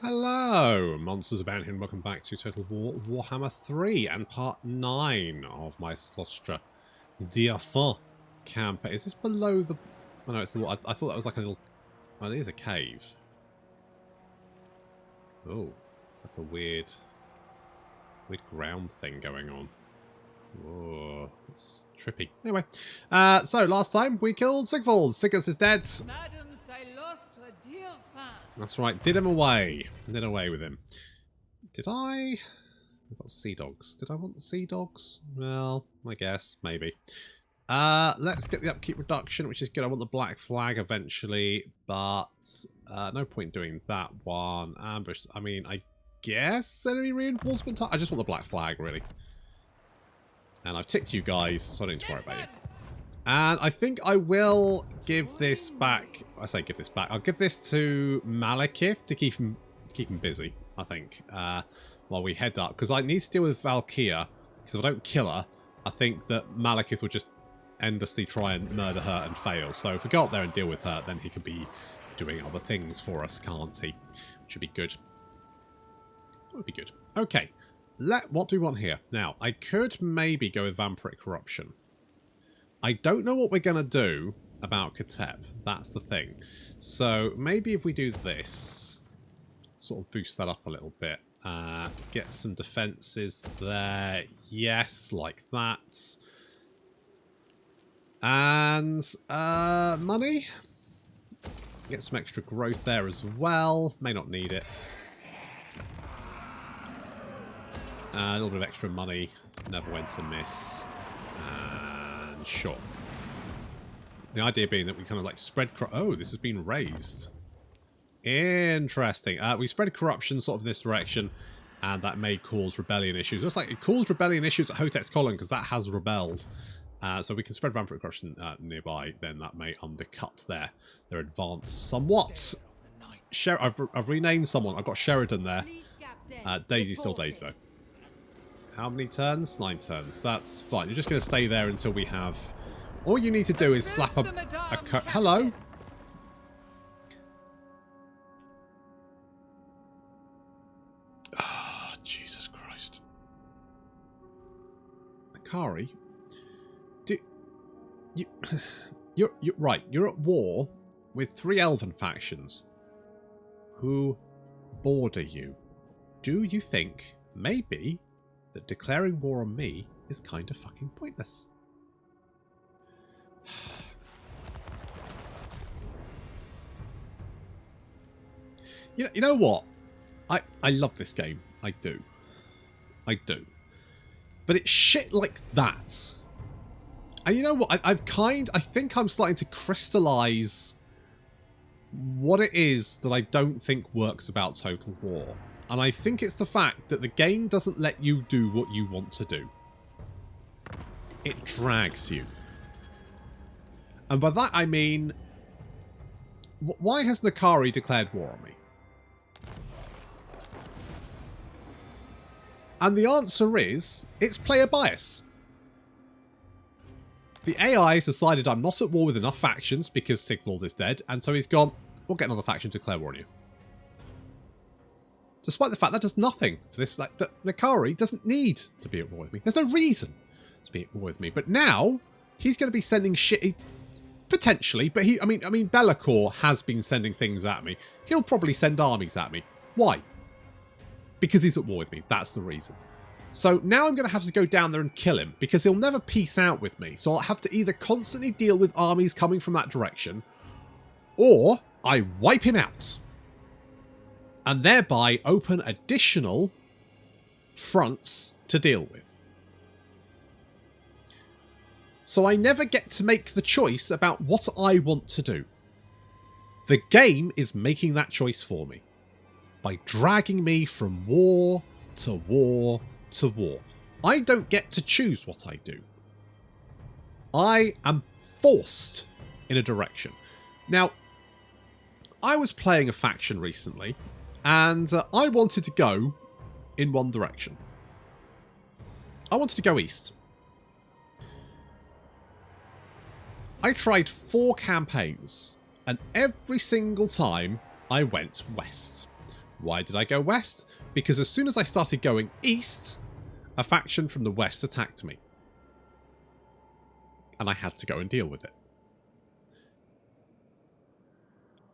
Hello, Monsters Abound here, and welcome back to Total War Warhammer 3 and part 9 of my Cylostra Direfin campaign. Is this below the... Oh no, it's the... I thought that was like a little... Oh, it is a cave. Oh, it's like a weird ground thing going on. Whoa, it's trippy. Anyway, so last time we killed Sigvald. Siggers is dead. Madam Cylostra Direfin. That's right, did him away. Did away with him. Did I? I've got sea dogs. Did I want sea dogs? Well, I guess, maybe. Let's get the upkeep reduction, which is good. I want the black flag eventually, but no point doing that one. Ambush, I mean, I guess enemy reinforcement. I just want the black flag, really. And I've ticked you guys, so I don't need to worry about you. And I think I will give this back. I say give this back. I'll give this to Malekith to keep him busy, I think, while we head up. Because I need to deal with Valkyria. Because if I don't kill her, I think that Malekith will just endlessly try and murder her and fail. So if we go up there and deal with her, then he could be doing other things for us, can't he? Which would be good. That would be good. Okay. What do we want here? Now, I could maybe go with Vampiric Corruption. I don't know what we're going to do about Katep. That's the thing. So maybe if we do this, sort of boost that up a little bit. Get some defences there. Yes, like that. And money. Get some extra growth there as well. May not need it. A little bit of extra money. Never went amiss. And sure. The idea being that we kind of like spread... Oh, this has been raised. Interesting. We spread corruption sort of in this direction, and that may cause rebellion issues. Looks like it caused rebellion issues at Hotep's Column because that has rebelled. So we can spread vampiric corruption nearby, then that may undercut their advance somewhat. I've renamed someone. I've got Sheridan there. Daisy's still Daisy, though. How many turns? 9 turns. That's fine. You're just going to stay there until we have... All you need to do is slap a hello? Ah, oh, Jesus Christ. Akari? You're right. You're at war with 3 elven factions who border you. Do you think, maybe, that declaring war on me is kind of fucking pointless? You know what? I love this game. I do. I do. But it's shit like that. And you know what? I think I'm starting to crystallize what it is that I don't think works about Total War. And I think it's the fact that the game doesn't let you do what you want to do. It drags you. And by that I mean, why has Nakari declared war on me? And the answer is, it's player bias. The AI has decided I'm not at war with enough factions because Sigvald is dead, and so he's gone, we'll get another faction to declare war on you. Despite the fact that does nothing for this. Like, Nakari doesn't need to be at war with me. There's no reason to be at war with me. But now, he's going to be sending shit... Potentially, but I mean, Be'lakor has been sending things at me. He'll probably send armies at me. Why? Because he's at war with me. That's the reason. So now I'm going to have to go down there and kill him, because he'll never peace out with me. So I'll have to either constantly deal with armies coming from that direction, or I wipe him out. And thereby open additional fronts to deal with. So I never get to make the choice about what I want to do. The game is making that choice for me. By dragging me from war to war to war. I don't get to choose what I do. I am forced in a direction. Now, I was playing a faction recently, and I wanted to go in one direction. I wanted to go east. I tried 4 campaigns, and every single time I went west. Why did I go west? Because as soon as I started going east, a faction from the west attacked me. And I had to go and deal with it.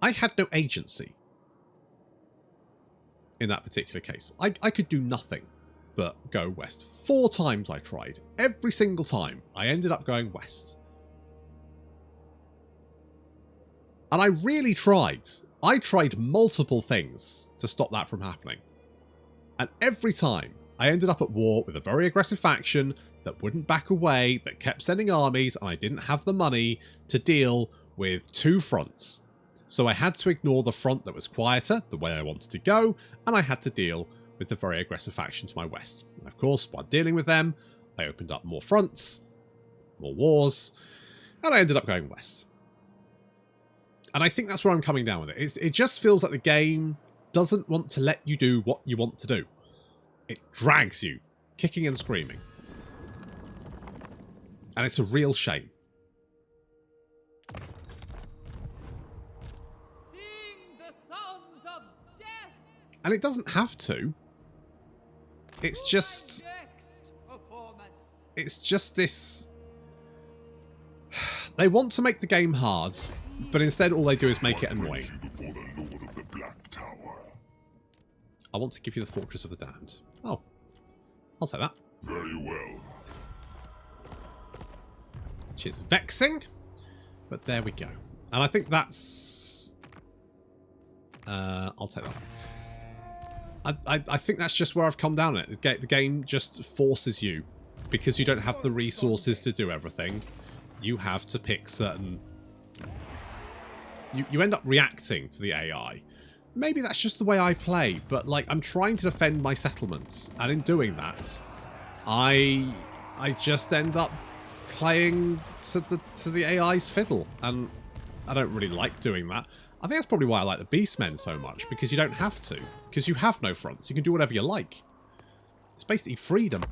I had no agency in that particular case. I could do nothing but go west. 4 times I tried. Every single time I ended up going west. And I really tried. I tried multiple things to stop that from happening. And every time I ended up at war with a very aggressive faction that wouldn't back away, that kept sending armies, and I didn't have the money to deal with 2 fronts. So I had to ignore the front that was quieter, the way I wanted to go, and I had to deal with the very aggressive faction to my west. And of course, while dealing with them, I opened up more fronts, more wars, and I ended up going west. And I think that's where I'm coming down with it. It just feels like the game doesn't want to let you do what you want to do. It drags you, kicking and screaming. And it's a real shame. Sing the songs of death. And it doesn't have to. It's just... It's just this... They want to make the game hard, but instead all they do is make it annoying. I want to give you the Fortress of the Damned. Oh. I'll take that. Very well. Which is vexing. But there we go. And I think that's... I'll take that. I think that's just where I've come down on it. The game just forces you. Because you don't have the resources to do everything. You have to pick certain... You end up reacting to the AI. Maybe that's just the way I play, but like I'm trying to defend my settlements, and in doing that, I just end up playing to the AI's fiddle, and I don't really like doing that. I think that's probably why I like the Beastmen so much, because you don't have to, because you have no fronts. You can do whatever you like. It's basically freedom.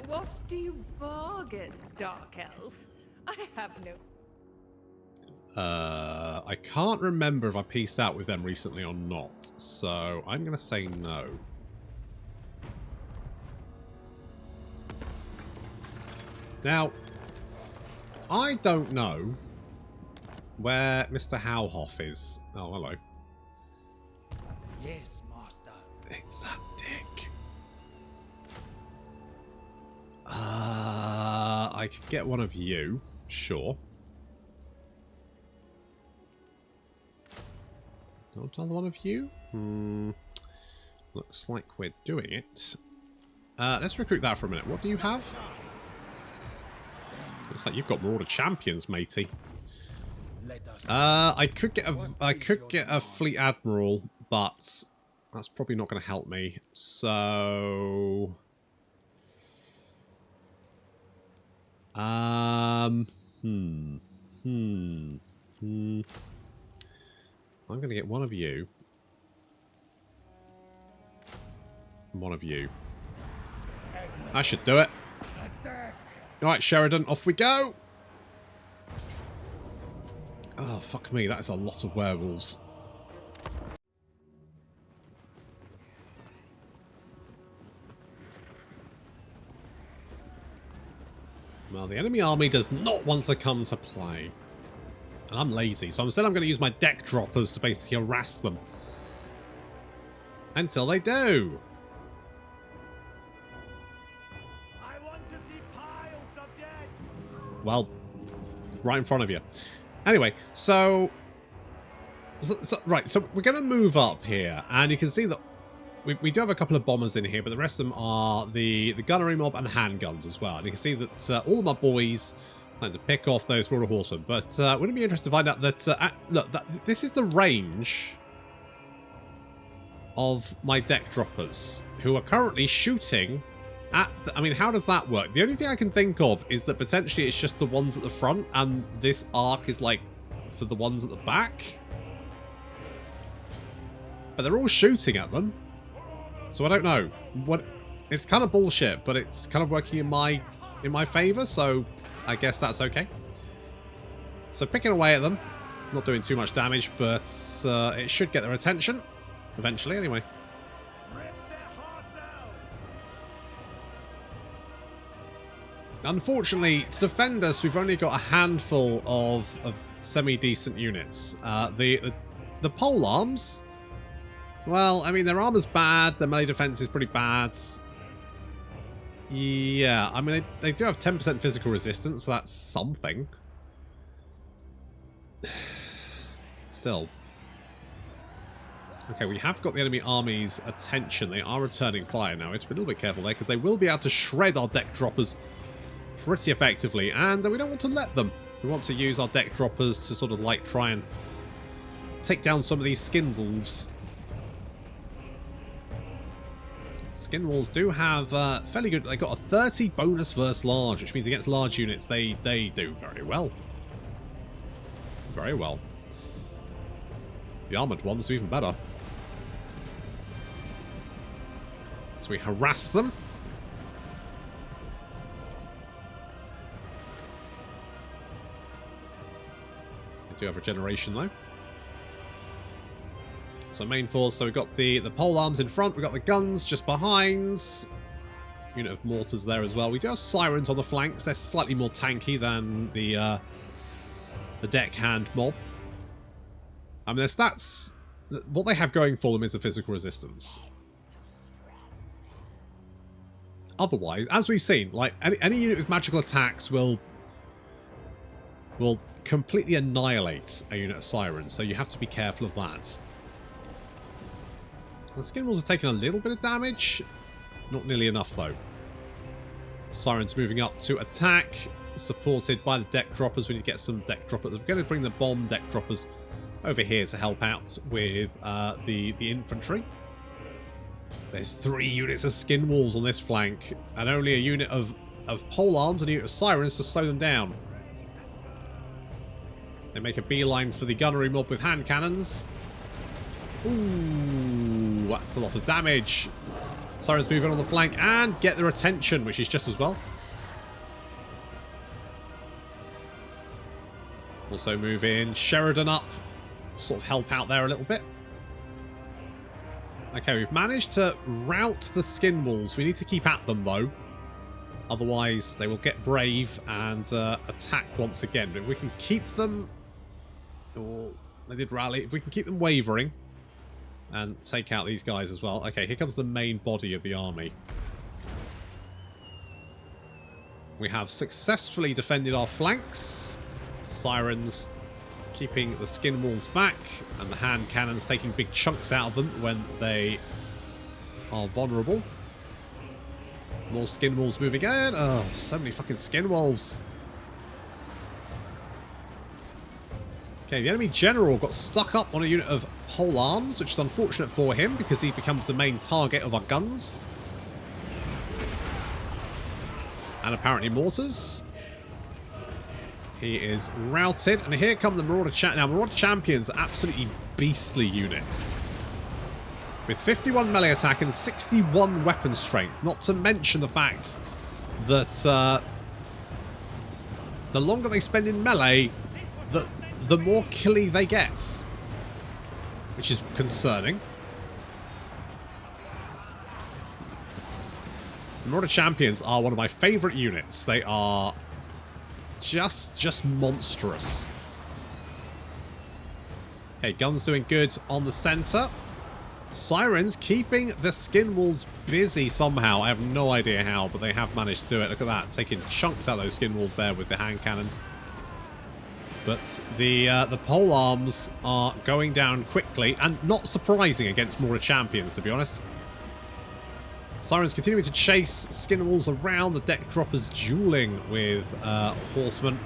What do you bargain, Dark Elf? I have no... I can't remember if I pieced out with them recently or not, so I'm going to say no. Now, I don't know where Mr. Howhoff is. Oh, hello. Yes, master. It's that dick. I could get one of you, sure. Not another one of you? Looks like we're doing it. Let's recruit that for a minute. What do you have? Looks like you've got Marauder Champions, matey. I could get a Fleet Admiral, but that's probably not going to help me. So... I'm going to get one of you. And one of you. I should do it. Alright, Sheridan, off we go! Oh, fuck me, that is a lot of werewolves. Well, the enemy army does not want to come to play. And I'm lazy, so instead I'm going to use my deck droppers to basically harass them. Until they do. I want to see piles of dead. Well, right in front of you. Anyway, so we're going to move up here, and you can see that we do have a couple of bombers in here, but the rest of them are the gunnery mob and the handguns as well. And you can see that all of my boys plan to pick off those Marauder horsemen. But wouldn't it be interesting to find out that look, this is the range of my deck droppers, who are currently shooting at... I mean, how does that work? The only thing I can think of is that potentially it's just the ones at the front, and this arc is like for the ones at the back. But they're all shooting at them. So I don't know. It's kind of bullshit, but it's kind of working in my favour, so I guess that's okay. So picking away at them. Not doing too much damage, but it should get their attention. Eventually, anyway. Rip their hearts out. Unfortunately, to defend us, we've only got a handful of semi-decent units. The pole arms, well, I mean, their armor's bad, their melee defense is pretty bad. Yeah, I mean, they do have 10% physical resistance, so that's something. Still. Okay, we have got the enemy army's attention. They are returning fire now. It's a little bit careful there, because they will be able to shred our deck droppers pretty effectively, and we don't want to let them. We want to use our deck droppers to sort of like try and take down some of these skin wolves. Skin wolves do have fairly good. They got a 30 bonus versus large, which means against large units they do very well. Very well. The armored ones do even better. So we harass them. We do have regeneration though. So main force, so we've got the pole arms in front, we've got the guns just behind. Unit of mortars there as well. We do have sirens on the flanks. They're slightly more tanky than the deckhand mob. I mean, their stats, what they have going for them is the physical resistance. Otherwise, as we've seen, like any unit with magical attacks will completely annihilate a unit of sirens, so you have to be careful of that. The skin wolves are taking a little bit of damage. Not nearly enough, though. Sirens moving up to attack, supported by the deck droppers. We need to get some deck droppers. We're going to bring the bomb deck droppers over here to help out with the infantry. There's 3 units of skin wolves on this flank, and only a unit of pole arms and a unit of sirens to slow them down. They make a beeline for the gunnery mob with hand cannons. Ooh, that's a lot of damage. Sirens moving on the flank and get their attention, which is just as well. Also move in Sheridan up, sort of help out there a little bit. Okay, we've managed to rout the skin wolves. We need to keep at them though. Otherwise they will get brave and attack once again. But if we can keep them... Oh, they did rally. If we can keep them wavering and take out these guys as well. Okay, here comes the main body of the army. We have successfully defended our flanks. Sirens keeping the skin walls back, and the hand cannons taking big chunks out of them when they are vulnerable. More skin wolves moving in. Oh, so many fucking skin wolves. Okay, the enemy general got stuck up on a unit of pole arms, which is unfortunate for him because he becomes the main target of our guns. And apparently mortars. He is routed, and here come the Marauder Now, Marauder Champions are absolutely beastly units. With 51 melee attack and 61 weapon strength, not to mention the fact that the longer they spend in melee, the more killy they get. Which is concerning. The Marauder Champions are one of my favourite units. They are just monstrous. Okay, guns doing good on the centre. Sirens keeping the skin wolves busy somehow. I have no idea how, but they have managed to do it. Look at that, taking chunks out of those skin wolves there with the hand cannons. But the pole arms are going down quickly, and not surprising against Marauder Champions, to be honest. Sirens continuing to chase skin wolves around, the deck droppers dueling with horsemen.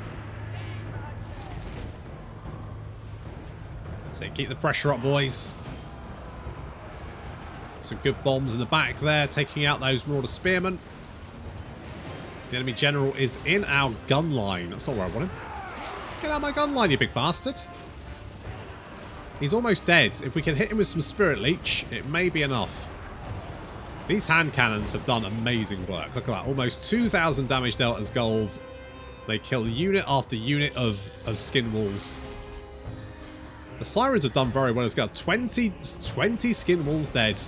So keep the pressure up, boys. Some good bombs in the back there, taking out those Marauder Spearmen. The enemy general is in our gun line. That's not where I want him. Get out of my gun line, you big bastard. He's almost dead. If we can hit him with some Spirit Leech, it may be enough. These hand cannons have done amazing work. Look at that. Almost 2,000 damage dealt as gold. They kill unit after unit of skin walls. The sirens have done very well. It's got 20 skin walls dead.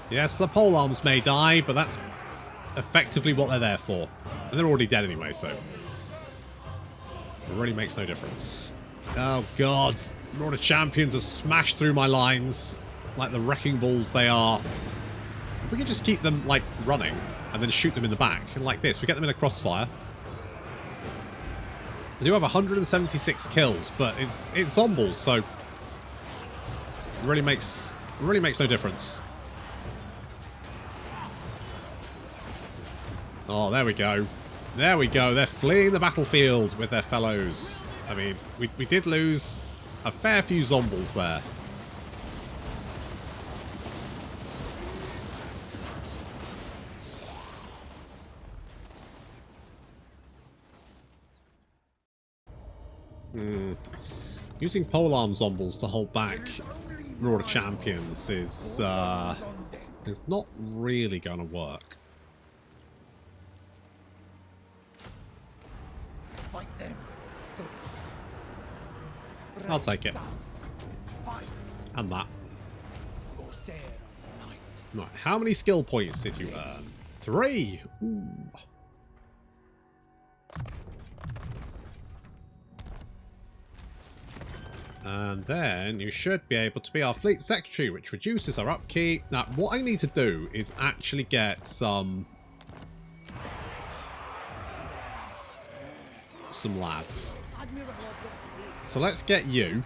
Yes, the polearms may die, but that's effectively what they're there for. And they're already dead anyway, so it really makes no difference. Oh god, Immortal Champions have smashed through my lines like the wrecking balls they are. If we can just keep them, like, running and then shoot them in the back, like this, we get them in a crossfire. They do have 176 kills, but it's zombies, so it really makes no difference. Oh, there we go. There we go. They're fleeing the battlefield with their fellows. I mean, we did lose a fair few zombies there. Using polearm zombies to hold back Immortal Champions is not really going to work. I'll take it. And that. Right, how many skill points did you earn? 3! Ooh. And then you should be able to be our fleet secretary, which reduces our upkeep. Now, what I need to do is actually get some lads. So let's get you.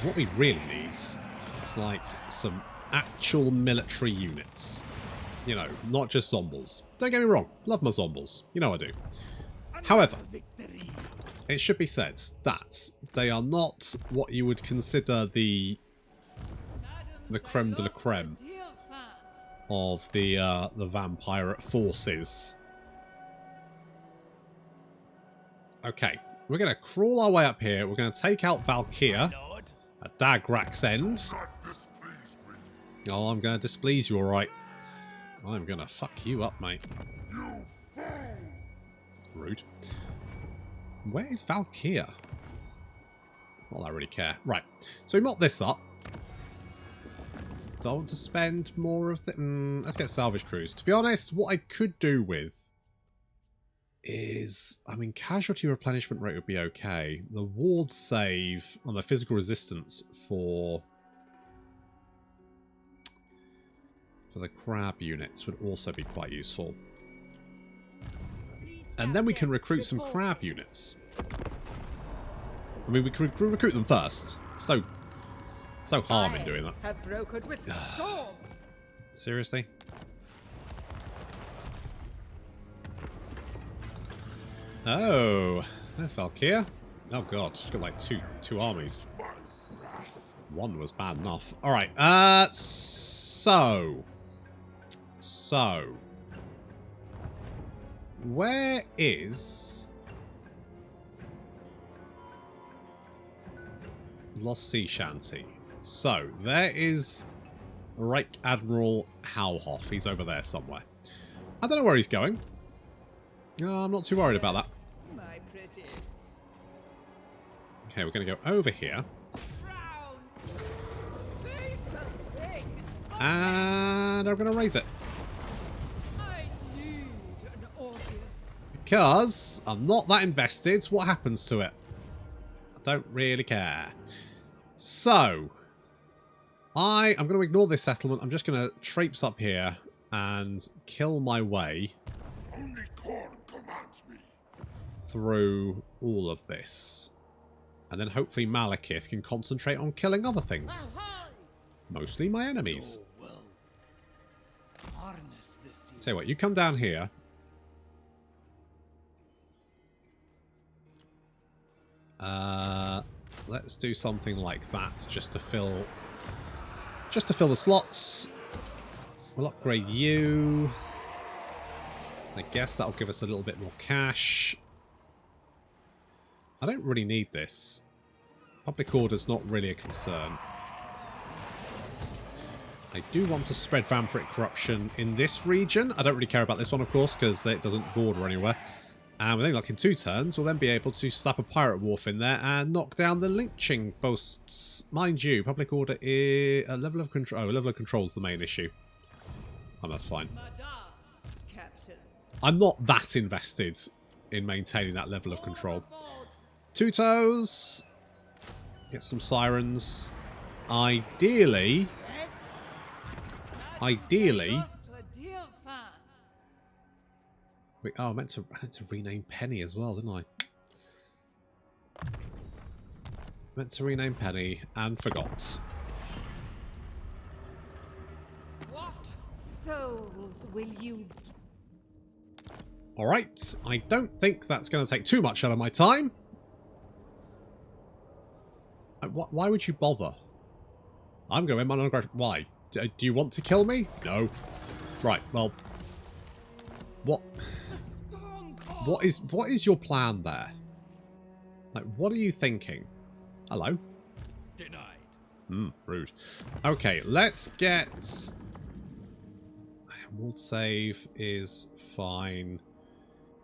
What we really need is like some actual military units. You know, not just zombies. Don't get me wrong, love my zombies. You know I do. However, it should be said that they are not what you would consider the creme de la creme of the vampire forces. Okay, we're going to crawl our way up here. We're going to take out Valkyria at Dagrak's end. Oh, I'm going to displease you, alright. I'm going to fuck you up, mate. Rude. Where is Valkyria? Not that I really care. Right, so we mop this up. Do I want to spend more of the... let's get salvage crews. To be honest, what I could do with is... I mean, casualty replenishment rate would be okay. The ward save on the physical resistance for the crab units would also be quite useful. And then we can recruit some crab units. I mean, we can recruit them first. So harm in doing that. Have brokered with storms. Seriously? Oh, there's Valkyria. Oh god, she's got like two armies. One was bad enough. All right. So, where is Lost Sea Shanty? So, there is Reich Admiral Howhoff. He's over there somewhere. I don't know where he's going. I'm not too worried about that. My pretty. Okay, we're going to go over here. And I'm going to raise it. I need an audience. Because I'm not that invested. What happens to it? I don't really care. So, I'm going to ignore this settlement. I'm just going to traipse up here and kill my way through all of this. And then hopefully Malekith can concentrate on killing other things. Mostly my enemies. Tell you what, you come down here. Let's do something like that just to fill the slots. We'll upgrade you. I guess that'll give us a little bit more cash. I don't really need this. Public order's not really a concern. I do want to spread vampiric corruption in this region. I don't really care about this one, of course, because it doesn't border anywhere. And within like in 2 turns, we'll then be able to slap a pirate wharf in there and knock down the lynching posts. Mind you, public order is a level of control. Oh, a level of control is the main issue. Oh, that's fine. Madame, Captain. I'm not that invested in maintaining that level of control. 2 toes. Get some sirens. Ideally. Cylostra Direfin. Wait, oh, I meant to rename Penny as well, didn't I? Meant to rename Penny and forgot. What? Souls will you... Alright, I don't think that's going to take too much out of my time. Why would you bother? I'm going to win my non-aggression. Why? Do you want to kill me? No. Right, well... What is your plan there? Like, what are you thinking? Hello? Denied. Rude. Okay, let's get... Ward save is fine.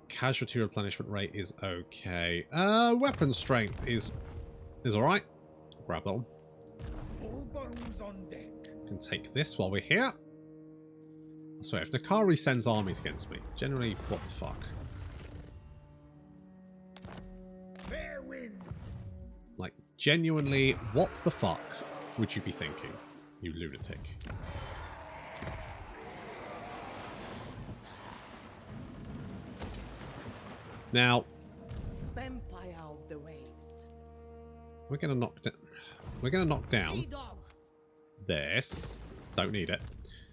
Casualty replenishment rate is okay. Weapon strength is alright. Grab that one. All bones on deck. Can take this while we're here. I swear, if Nakari sends armies against me, generally, what the fuck? Fair wind. Like, genuinely, what the fuck would you be thinking, you lunatic? Now, Vampire of the waves. we're gonna knock down this. Don't need it.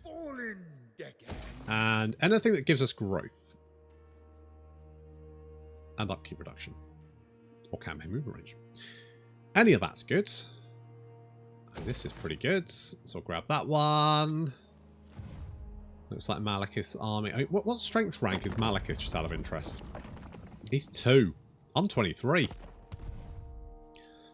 Fallen deckhand. And anything that gives us growth. And upkeep reduction. Or campaign movement range. Any of that's good. And this is pretty good. So I'll grab that one. Looks like Malekith's army. I mean, what strength rank is Malekith, just out of interest? He's 2. I'm 23.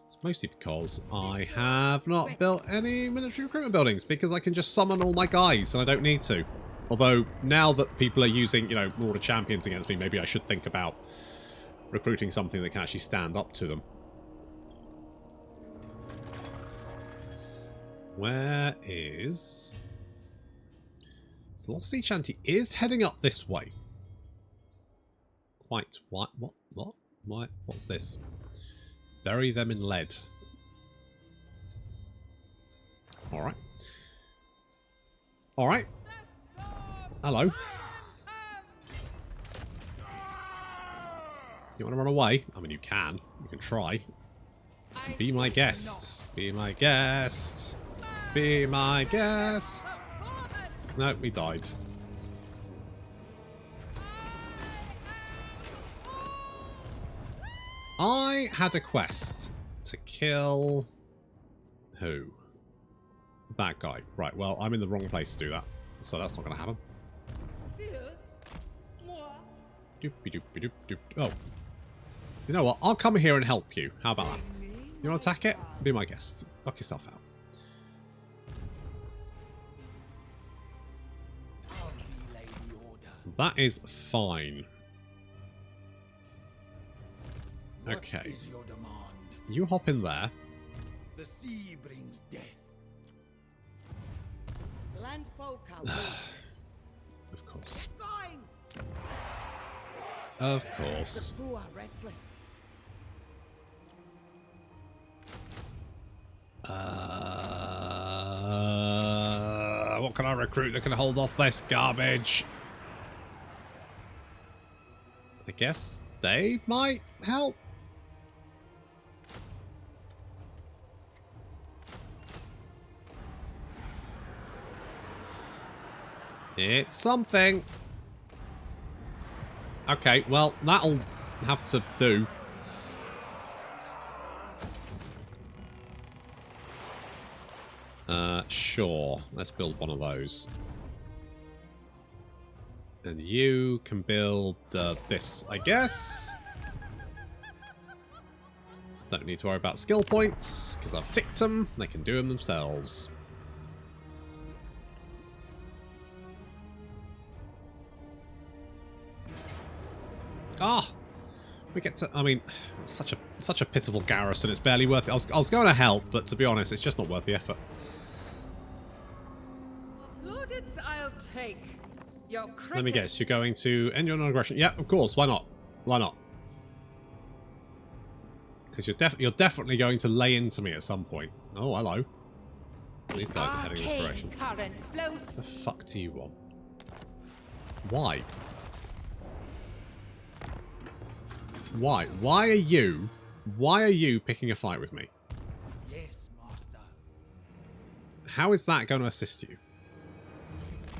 It's mostly because I have not built any military recruitment buildings, because I can just summon all my guys and I don't need to. Although, now that people are using, you know, Order champions against me, maybe I should think about recruiting something that can actually stand up to them. Where is... So Lost Sea Shanty is heading up this way. Quite. What? What's this? Bury them in lead. Alright. Alright. Hello. You want to run away? I mean, you can. You can try. Be my guests. Be my guests. Be my guests. No, he died. I had a quest to kill... Who? That guy. Right, well, I'm in the wrong place to do that. So that's not going to happen. Doopy-doopy-doop-doop. Oh. You know what? I'll come here and help you. How about that? You want to attack it? Be my guest. Knock yourself out. I'll relay the order. That is fine. What Okay. is your demand? You hop in there. The sea brings death. Landfolk are Of course. going. Of course. The poor restless. What can I recruit that can hold off this garbage? I guess they might help. It's something. Okay, well, that'll have to do. Sure. Let's build one of those. And you can build this, I guess. Don't need to worry about skill points, because I've ticked them. They can do them themselves. Ah! We get to... I mean, such a pitiful garrison. It's barely worth it. I was going to help, but to be honest, it's just not worth the effort. Plaudits I'll take. Your Let me guess. You're going to end your non-aggression. Yeah, of course. Why not? Why not? Because you're definitely going to lay into me at some point. Oh, hello. These guys are heading in this direction. The fuck do you want? Why? Why? Why are you picking a fight with me? Yes, master. How is that going to assist you?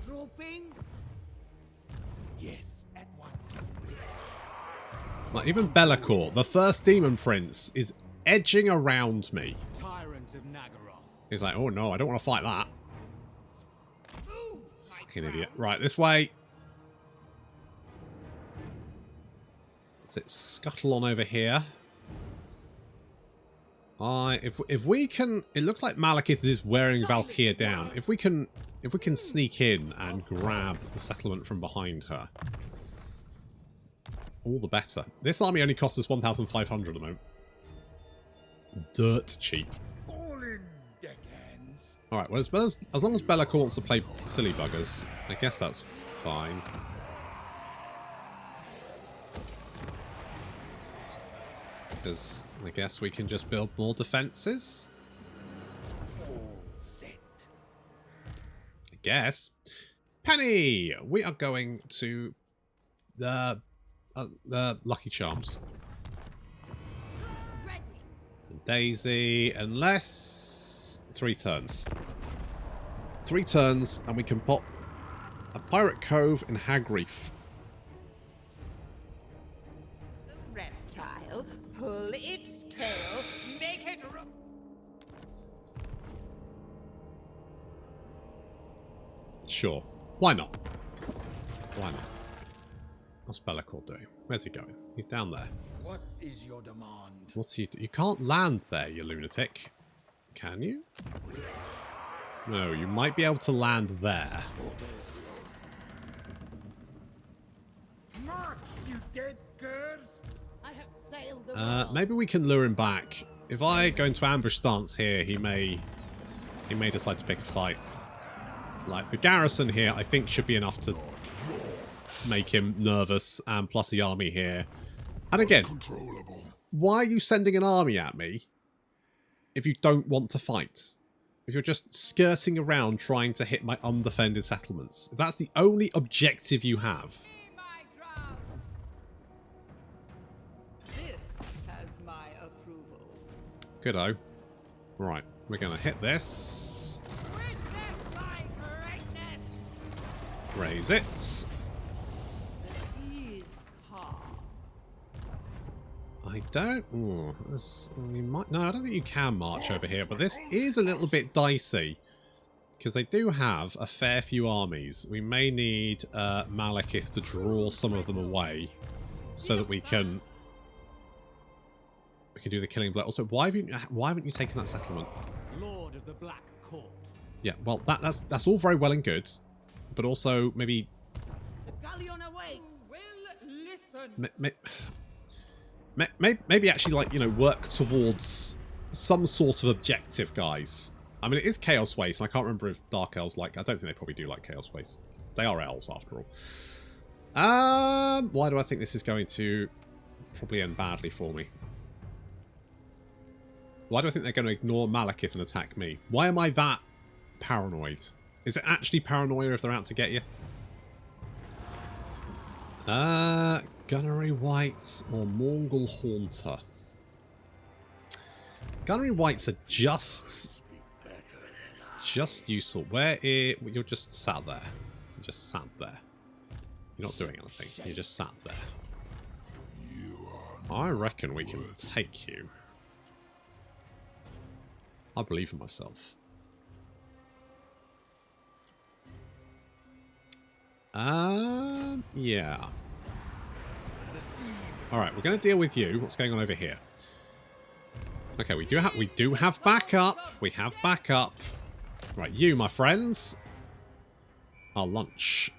Dropping? Yes, at once. Like, even Be'lakor, the first demon prince, is edging around me. Tyrant of Nagaroth. He's like, oh no, I don't want to fight that. Fucking idiot. Right, this way. Let's scuttle on over here. If we can, it looks like Malekith is wearing Valkyria down. If we can sneak in and grab the settlement from behind her, all the better. This army only cost us 1,500 at the moment. Dirt cheap. All in deckhands. All right. Well, as long as Be'lakor wants to play silly buggers, I guess that's fine. Because I guess we can just build more defenses. All set. I guess. Penny! We are going to the Lucky Charms. Ready. And Daisy, unless 3 turns. 3 turns, and we can pop a Pirate Cove in Hagreef. Reptile, pull its tail, make it Sure. Why not? Why not? What's Be'lakor doing? Where's he going? He's down there. What is your demand? What's he do? You can't land there, you lunatic. Can you? No, you might be able to land there. Orders. March, you dead curs! I have sailed the Maybe we can lure him back. If I go into ambush stance here, he may decide to pick a fight. Like, the garrison here, I think, should be enough to make him nervous, and plus the army here. And again, why are you sending an army at me if you don't want to fight? If you're just skirting around trying to hit my undefended settlements. If that's the only objective you have. This has my approval. Good-o. Right, we're going to hit this. Witness my greatness. Raise it. The sea's calm. I don't... Ooh, we might, no, I don't think you can march over here, but this is a little bit dicey. Because they do have a fair few armies. We may need Malekith to draw some of them away so that we can do the killing blow. Also, why haven't you taken that settlement? Lord of the Black Court. Yeah, well, that's all very well and good, but also maybe The galleon awaits. Will listen. maybe actually, like, you know, work towards some sort of objective, guys. I mean, it is Chaos Waste, and I can't remember if Dark Elves like... I don't think they probably do like Chaos Waste. They are elves, after all. Why do I think this is going to probably end badly for me? Why do I think they're going to ignore Malekith and attack me? Why am I that paranoid? Is it actually paranoia if they're out to get you? Gunnery Whites or Mongol Haunter? Gunnery Whites are just useful. You're just sat there. You're just sat there. You're not doing anything. You're just sat there. I reckon we can take you. I believe in myself. Yeah. Alright, we're going to deal with you. What's going on over here? Okay, we do have backup. We have backup. Right, you, my friends. Our lunch.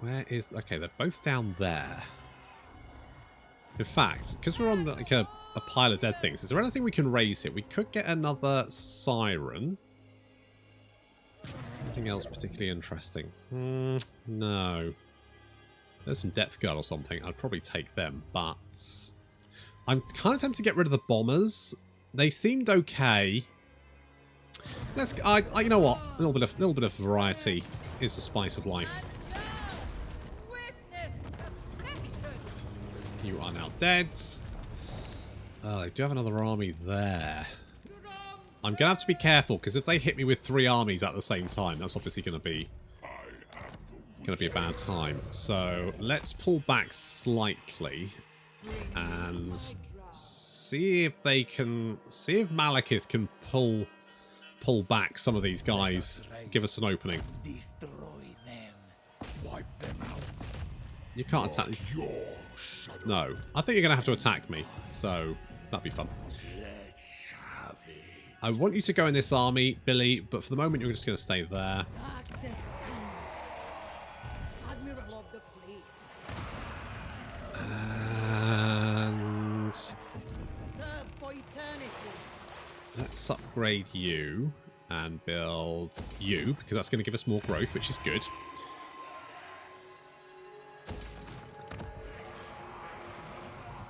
Where is... Okay, they're both down there. In fact, because we're on like a pile of dead things, is there anything we can raise here? We could get another siren. Anything else particularly interesting? No. There's some depth guard or something. I'd probably take them, but I'm kind of tempted to get rid of the bombers. They seemed okay. Let's. You know what? A little bit of variety is the spice of life. You are now dead. I do have another army there. I'm going to have to be careful, because if they hit me with 3 armies at the same time, that's obviously going to be a bad time. So let's pull back slightly and see if they can... See if Malekith can pull back some of these guys. Give us an opening. Destroy them. Wipe them out. You can't attack... No. I think you're going to have to attack me. So that'd be fun. Let's have it. I want you to go in this army, Billy, but for the moment you're just going to stay there. Darkness comes. Admiral of the fleet. And Serve for eternity. let's upgrade you and build you, because that's going to give us more growth, which is good.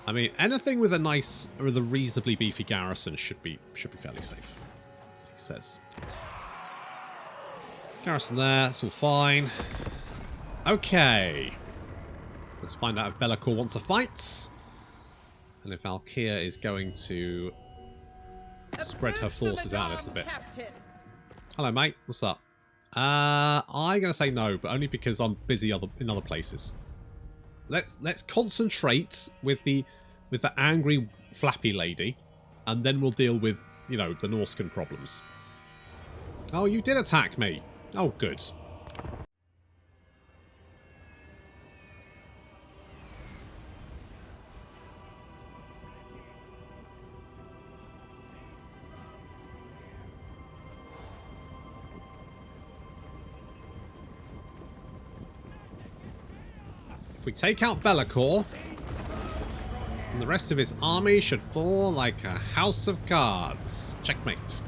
I mean, anything with a nice or with a reasonably beefy garrison should be fairly safe, he says. Garrison there, that's all fine. Okay. Let's find out if Be'lakor wants a fight. And if Valkyria is going to spread her forces out a little bit. Captain. Hello, mate. What's up? I'm going to say no, but only because I'm busy in other places. Let's concentrate with the angry flappy lady, and then we'll deal with, you know, the Norscan problems. Oh, you did attack me. Oh, good. If we take out Be'lakor, and the rest of his army should fall like a house of cards. Checkmate.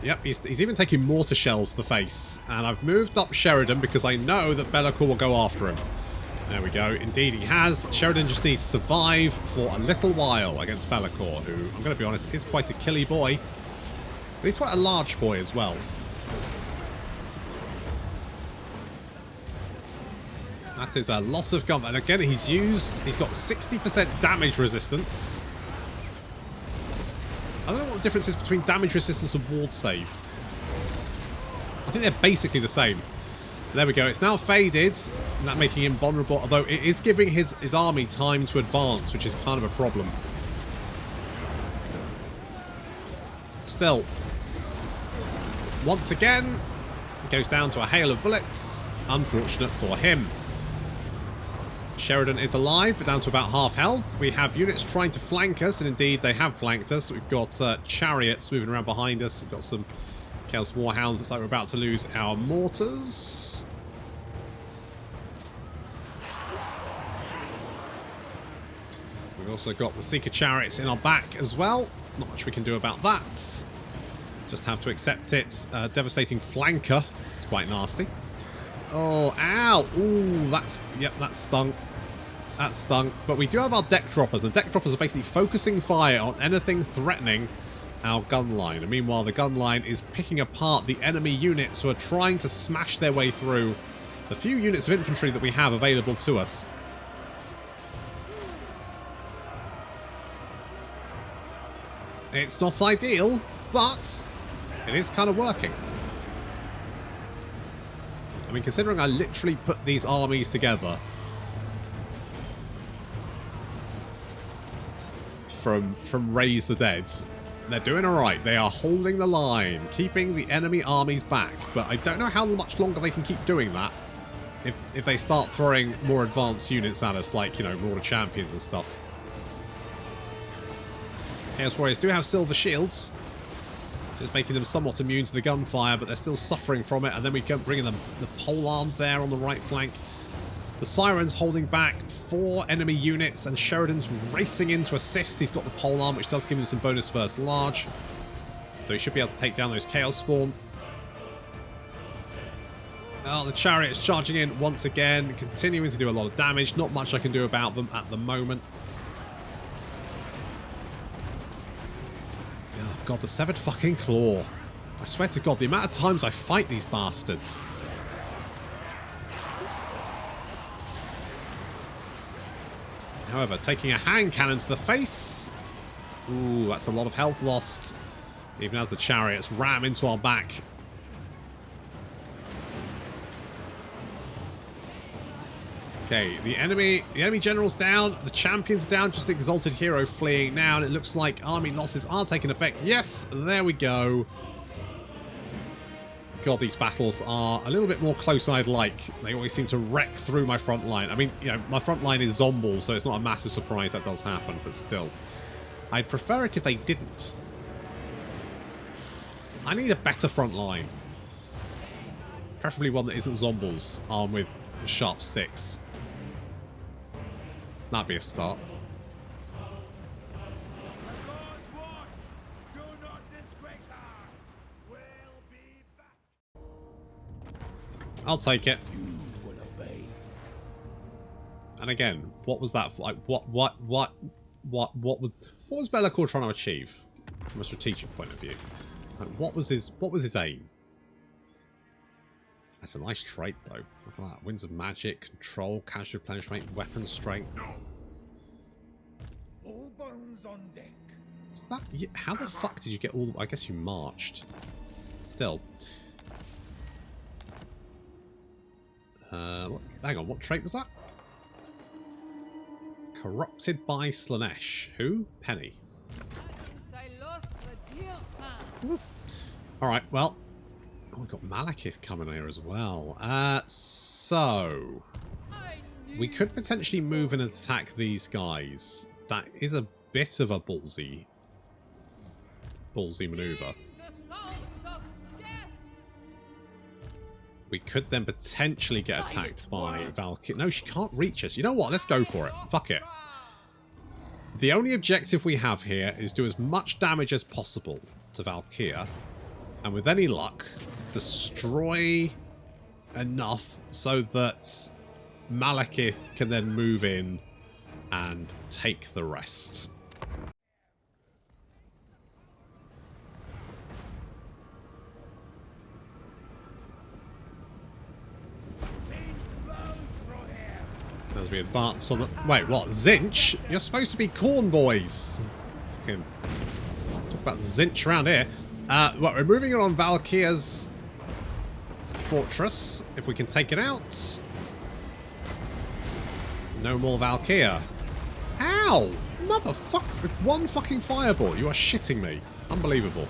Yep, he's even taking mortar shells to the face. And I've moved up Sheridan because I know that Be'lakor will go after him. There we go. Indeed he has. Sheridan just needs to survive for a little while against Be'lakor, who, I'm going to be honest, is quite a killy boy. But he's quite a large boy as well. That is a lot of gun. And again, he's got 60% damage resistance. I don't know what the difference is between damage resistance and ward save. I think they're basically the same. There we go. It's now faded, and that making him vulnerable. Although it is giving his army time to advance, which is kind of a problem. Still, once again, it goes down to a hail of bullets. Unfortunate for him. Sheridan is alive, but down to about half health. We have units trying to flank us, and indeed they have flanked us. We've got chariots moving around behind us. We've got some Chaos Warhounds. Looks like we're about to lose our mortars. We've also got the Seeker chariots in our back as well. Not much we can do about that. Just have to accept it. Devastating flanker. It's quite nasty. Oh, ow! Ooh, that stung. That stung. But we do have our deck droppers. The deck droppers are basically focusing fire on anything threatening our gun line. And meanwhile, the gun line is picking apart the enemy units who are trying to smash their way through the few units of infantry that we have available to us. It's not ideal, but it is kind of working. I mean, considering I literally put these armies together from Raise the Dead, they're doing alright. They are holding the line, keeping the enemy armies back, but I don't know how much longer they can keep doing that if they start throwing more advanced units at us, like, you know, Mortar Champions and stuff. Chaos Warriors do have silver shields, just making them somewhat immune to the gunfire, but they're still suffering from it. And then we can bring in the pole arms there on the right flank. The Sirens holding back 4 enemy units, and Sheridan's racing in to assist. He's got the pole arm, which does give him some bonus versus large. So he should be able to take down those Chaos Spawn. Oh, the Chariot's charging in once again, continuing to do a lot of damage. Not much I can do about them at the moment. Oh god, the Severed fucking Claw. I swear to god, the amount of times I fight these bastards. However, taking a hand cannon to the face. Ooh, that's a lot of health lost. Even as the Chariots ram into our back. Okay, the enemy general's down, the champion's down, just the exalted hero fleeing now, and it looks like army losses are taking effect. Yes, there we go. God, these battles are a little bit more close-eyed like. They always seem to wreck through my front line. I mean, you know, my front line is Zombies, so it's not a massive surprise that does happen, but still. I'd prefer it if they didn't. I need a better front line. Preferably one that isn't Zombies, armed with sharp sticks. That'd be a start. I'll take it. And again, what was that for? Like, what was Be'lakor trying to achieve from a strategic point of view? Like, what was his aim? That's a nice trait, though. Look at that. Winds of magic, control, cash replenishment, weapon strength. All bones on deck. What's that? How the fuck did you get all... I guess you marched. Still. Hang on, what trait was that? Corrupted by Slaanesh. Who? Penny. Cylostra Direfin. Alright, well... Oh, we've got Malekith coming here as well. So... we could potentially move and attack these guys. That is a bit of a ballsy maneuver. We could then potentially get attacked by Valkyrie. No, she can't reach us. You know what? Let's go for it. Fuck it. The only objective we have here is do as much damage as possible to Valkyrie. And with any luck, destroy enough so that Malekith can then move in and take the rest. As we advance on the... Wait, what? Zinch? You're supposed to be corn boys. Okay. Talk about Zinch around here. Well, we're moving on Valkyrie's fortress. If we can take it out. No more Valkyrie. Ow! Motherfucker! With one fucking fireball. You are shitting me. Unbelievable.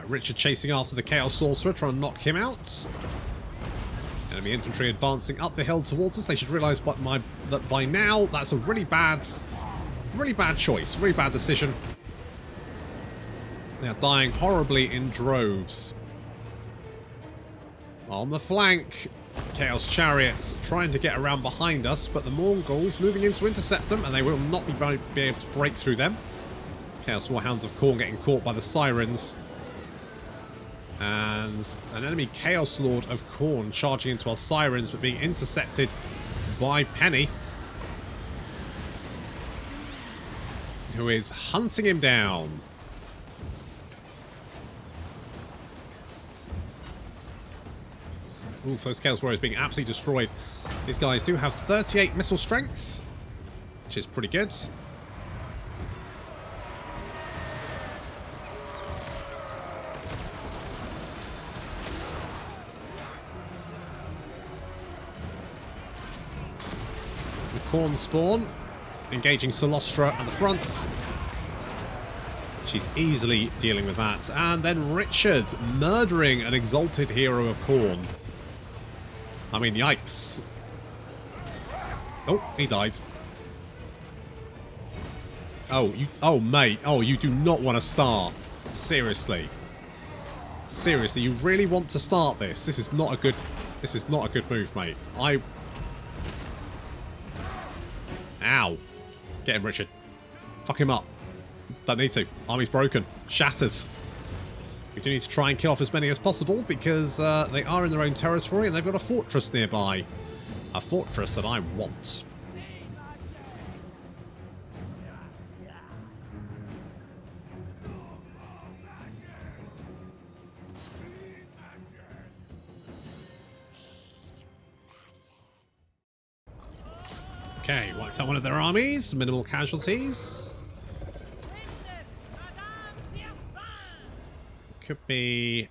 Richard chasing after the Chaos Sorcerer, trying to knock him out. Enemy infantry advancing up the hill towards us. They should realise that by now that's a really bad choice, really bad decision. They are dying horribly in droves. On the flank, Chaos Chariots trying to get around behind us, but the Mongols moving in to intercept them, and they will not be able to break through them. Chaos Warhounds of Khorne getting caught by the Sirens. And an enemy Chaos Lord of Khorne charging into our Sirens, but being intercepted by Penny, who is hunting him down. Ooh, those Chaos Warriors being absolutely destroyed. These guys do have 38 missile strength, which is pretty good. Khorne spawn, engaging Cylostra at the front. She's easily dealing with that. And then Richard murdering an exalted hero of Khorne. I mean, yikes. Oh, he dies. Oh, oh, mate. Oh, you do not want to start. Seriously. Seriously, you really want to start this? This is not a good move, mate. Ow. Get him, Richard. Fuck him up. Don't need to. Army's broken. Shattered. We do need to try and kill off as many as possible because they are in their own territory and they've got a fortress nearby. A fortress that I want. Okay, wiped out one of their armies. Minimal casualties. Could be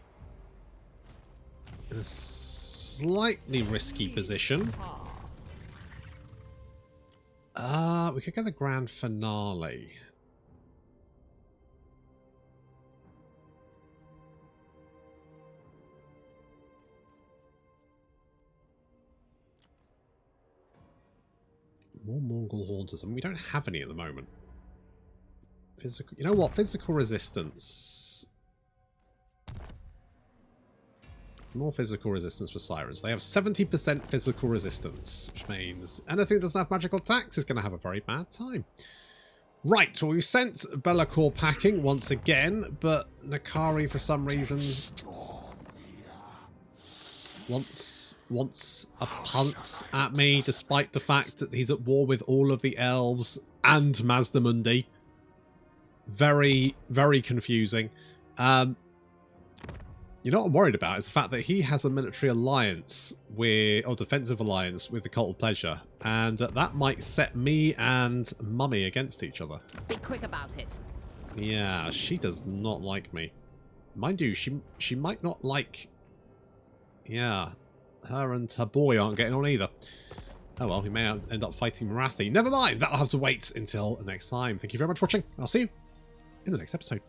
in a slightly risky position. We could get the grand finale. More Mongol haunters, and we don't have any at the moment. Physical, you know what? Physical resistance. More physical resistance for sirens. They have 70% physical resistance, which means anything that doesn't have magical attacks is going to have a very bad time. Right, well, we sent Be'lakor packing once again, but Nakari, for some reason, wants a punt at me, despite the fact that he's at war with all of the elves and Mazdamundi. Very, very confusing. You know what I'm worried about is the fact that he has a military alliance with, or defensive alliance with the Cult of Pleasure, and that might set me and Mummy against each other. Be quick about it. Yeah, she does not like me. Mind you, she might not like... Yeah, her and her boy aren't getting on either. Oh well, we may end up fighting Marathi. Never mind, that'll have to wait until next time. Thank you very much for watching. I'll see you in the next episode.